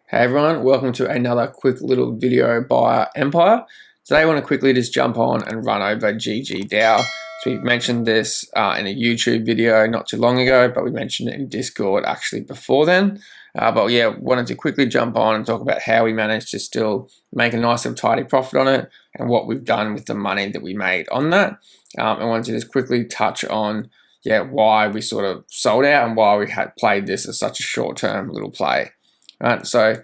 Hey everyone, welcome to another quick little video by Empire. Today I want to quickly just jump on and run over Goggle DAO. So we've mentioned this in a YouTube video not too long ago, but we mentioned it in Discord actually before then. But yeah, wanted to quickly jump on and talk about how we managed to still make a nice little tidy profit on it and what we've done with the money that we made on that. I wanted to just quickly touch on why we sort of sold out and why we had played this as such a short-term little play. Right, so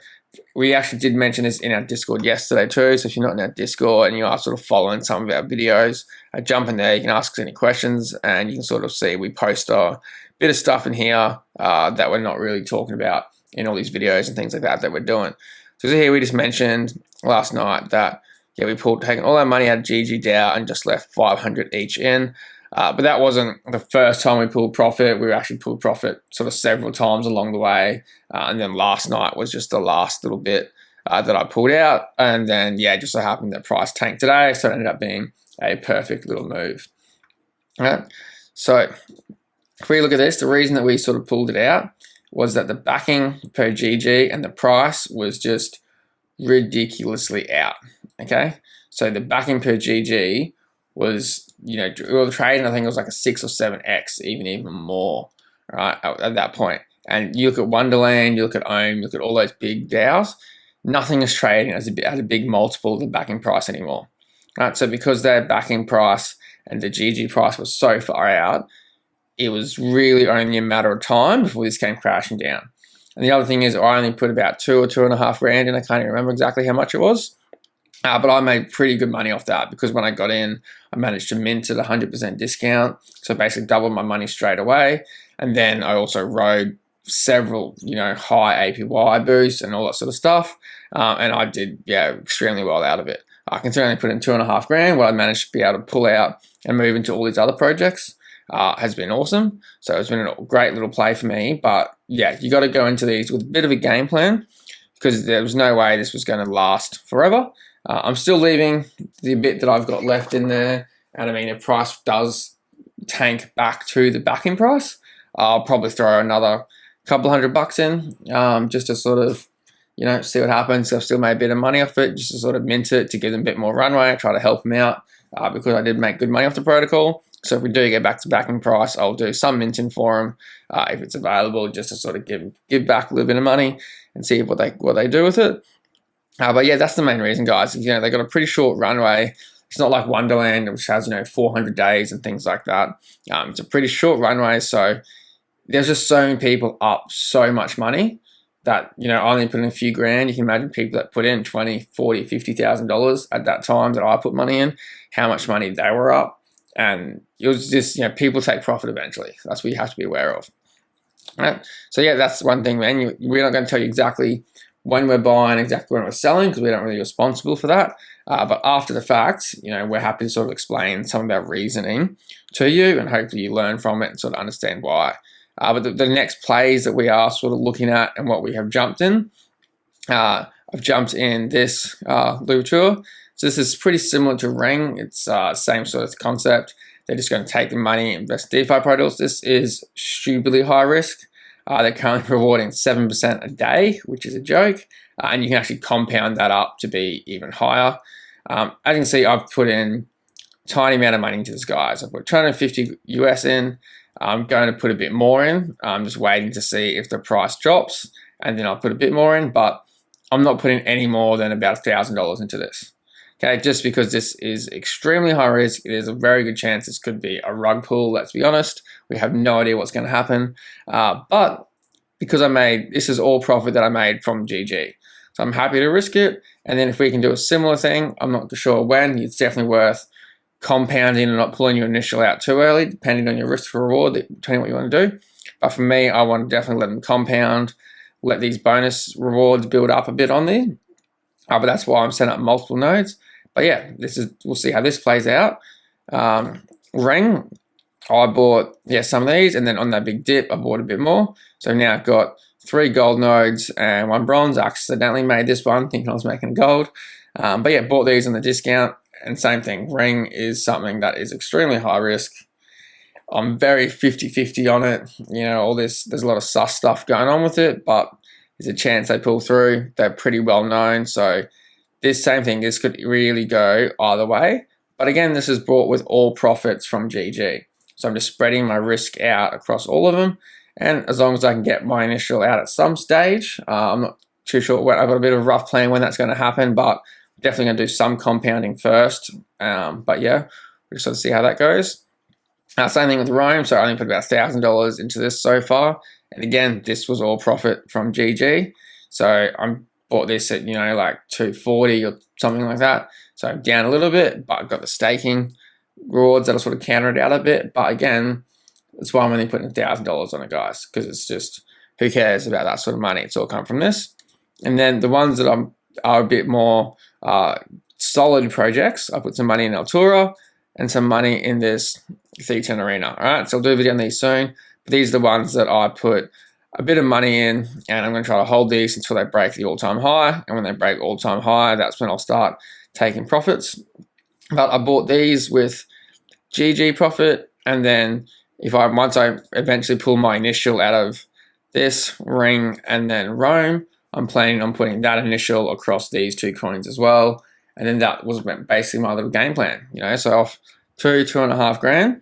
we actually did mention this in our Discord yesterday too. So if you're not in our Discord and you are sort of following some of our videos, jump in there. You can ask us any questions, and you can sort of see we post a bit of stuff in here that we're not really talking about in all these videos and things like that we're doing. So here we just mentioned last night that we taken all our money out of Goggle DAO and just left 500 each in. But that wasn't the first time we pulled profit. We actually pulled profit sort of several times along the way. And then last night was just the last little bit that I pulled out. And then, it just so happened that price tanked today. So it ended up being a perfect little move. All right. So if we look at this, the reason that we sort of pulled it out was that the backing per GG and the price was just ridiculously out. Okay. So the backing per GG was, we were trading, I think it was like a 6 or 7x, even more, right, at that point. And you look at Wonderland, you look at Ohm, you look at all those big DAOs, nothing is trading at a big multiple of the backing price anymore, right? So because their backing price and the GG price was so far out, it was really only a matter of time before this came crashing down. And the other thing is I only put about 2 or 2.5 grand in. I can't even remember exactly how much it was. But I made pretty good money off that because when I got in, I managed to mint at 100% discount. So basically doubled my money straight away. And then I also rode several, high APY boosts and all that sort of stuff. And I did, extremely well out of it. I can certainly put in 2.5 grand. What I managed to be able to pull out and move into all these other projects has been awesome. So it's been a great little play for me. But you got to go into these with a bit of a game plan because there was no way this was going to last forever. I'm still leaving the bit that I've got left in there. And I mean, if price does tank back to the backing price, I'll probably throw another couple $100 in just to sort of, see what happens. I've still made a bit of money off it just to sort of mint it to give them a bit more runway, try to help them out because I did make good money off the protocol. So if we do get back to backing price, I'll do some minting for them if it's available, just to sort of give back a little bit of money and see what they do with it. But that's the main reason, guys. They got a pretty short runway. It's not like Wonderland, which has 400 days and things like that. It's a pretty short runway, so there's just so many people up so much money that I only put in a few grand. You can imagine people that put in $20,000, $40,000, $50,000 at that time that I put money in, how much money they were up, and it was just people take profit eventually. That's what you have to be aware of. All right? So that's one thing, man. We're not going to tell you exactly when we're buying, exactly when we're selling, because we don't really responsible for that. But after the fact, we're happy to sort of explain some of our reasoning to you, and hopefully you learn from it and sort of understand why. But the next plays that we are sort of looking at and what we have jumped in, I've jumped in this Tour. So this is pretty similar to Ring. It's same sort of concept. They're just going to take the money and invest in DeFi protocols. This is stupidly high risk. They're currently rewarding 7% a day, which is a joke. And you can actually compound that up to be even higher. As you can see, I've put in a tiny amount of money into this, guys. I've put 250 US in. I'm going to put a bit more in. I'm just waiting to see if the price drops, and then I'll put a bit more in. But I'm not putting any more than about $1,000 into this. Okay, just because this is extremely high risk. There's a very good chance this could be a rug pull, let's be honest. We have no idea what's going to happen. But because this is all profit that I made from GG. So I'm happy to risk it. And then if we can do a similar thing, I'm not sure when, it's definitely worth compounding and not pulling your initial out too early, depending on your risk to reward, depending on what you want to do. But for me, I want to definitely let them compound, let these bonus rewards build up a bit on there. But that's why I'm setting up multiple nodes. But we'll see how this plays out. Ring, I bought some of these, and then on that big dip, I bought a bit more. So now I've got 3 gold nodes and 1 bronze. I accidentally made this one, thinking I was making gold. But bought these on the discount. And same thing, Ring is something that is extremely high risk. I'm very 50-50 on it. All this, there's a lot of sus stuff going on with it, but there's a chance they pull through. They're pretty well known, so this same thing, this could really go either way. But again, this is bought with all profits from GG. So I'm just spreading my risk out across all of them. And as long as I can get my initial out at some stage, I'm not too sure. I've got a bit of a rough plan when that's going to happen, but definitely going to do some compounding first. But yeah, we'll sort of see how that goes. Same thing with Rome. So I only put about $1,000 into this so far. And again, this was all profit from GG. So I'm bought this at, like 240 or something like that. So I'm down a little bit, but I've got the staking rewards that'll sort of counter it out a bit. But again, that's why I'm only putting $1,000 on it, guys, because it's just, who cares about that sort of money? It's all come from this. And then the ones that are a bit more solid projects, I put some money in Altura and some money in this C10 Arena. All right, so I'll do a video on these soon. But these are the ones that I put a bit of money in, and I'm going to try to hold these until they break the all-time high. And when they break all-time high, that's when I'll start taking profits. But I bought these with GG profit, and then once I eventually pull my initial out of this ring and then Rome, I'm planning on putting that initial across these two coins as well. And then that was basically my little game plan, so off 2.5 grand,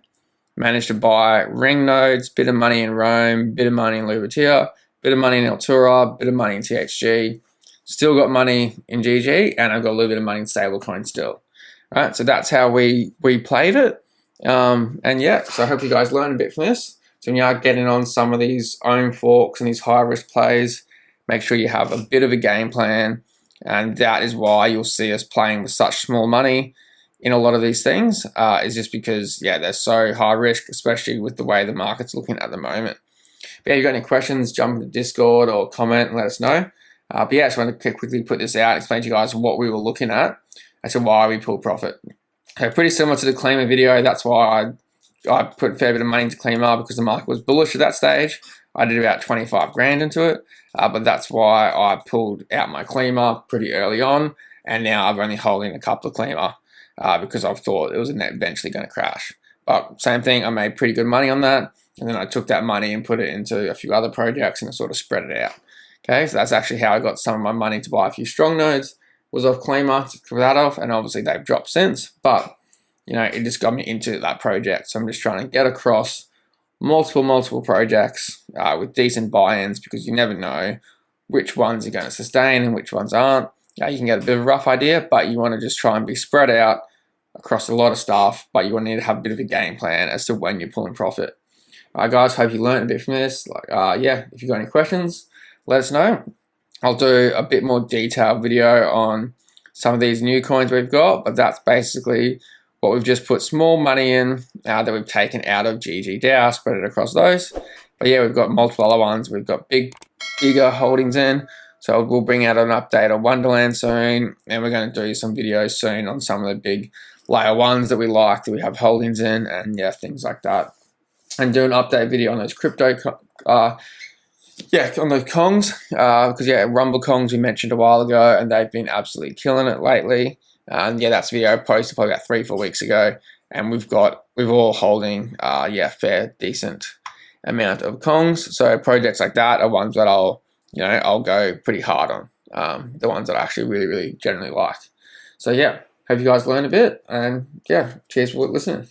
managed to buy ring nodes, bit of money in Rome, bit of money in Lubatia, bit of money in Altura, bit of money in TXG, still got money in GG, and I've got a little bit of money in stablecoin still. All right, so that's how we played it. And yeah, so I hope you guys learned a bit from this. So when you are getting on some of these own forks and these high risk plays, make sure you have a bit of a game plan. And that is why you'll see us playing with such small money in a lot of these things, is just because, they're so high risk, especially with the way the market's looking at the moment. But yeah, if you've got any questions, jump into Discord or comment and let us know. But yeah, I just want to quickly put this out, explain to you guys what we were looking at as to why we pulled profit. So pretty similar to the Klima video. That's why I put a fair bit of money into Klima, because the market was bullish at that stage. I did about 25 grand into it, but that's why I pulled out my Klima pretty early on, and now I'm only holding a couple of Klima because I thought it was eventually going to crash. But same thing, I made pretty good money on that, and then I took that money and put it into a few other projects and sort of spread it out. Okay, so that's actually how I got some of my money to buy a few strong nodes, was off Klima to cover that off, and obviously they've dropped since, but it just got me into that project. So I'm just trying to get across multiple projects with decent buy-ins, because you never know which ones are going to sustain and which ones aren't. You can get a bit of a rough idea, but you want to just try and be spread out across a lot of stuff, but you want to need to have a bit of a game plan as to when you're pulling profit. All right, guys, hope you learned a bit from this. If you've got any questions, let us know. I'll do a bit more detailed video on some of these new coins we've got, but that's basically what we've just put small money in that we've taken out of GG DAO, spread it across those. But yeah, we've got multiple other ones. We've got bigger holdings in. So we'll bring out an update on Wonderland soon, and we're going to do some videos soon on some of the big layer ones that we like, that we have holdings in, and things like that. And do an update video on those crypto on those Kongs, because Rumble Kongs we mentioned a while ago, and they've been absolutely killing it lately. That's a video I posted probably about 3-4 weeks ago, and we're all holding fair decent amount of Kongs. So projects like that are ones that I'll go pretty hard on. The ones that I actually really generally like. So hope you guys learned a bit, and cheers for listening.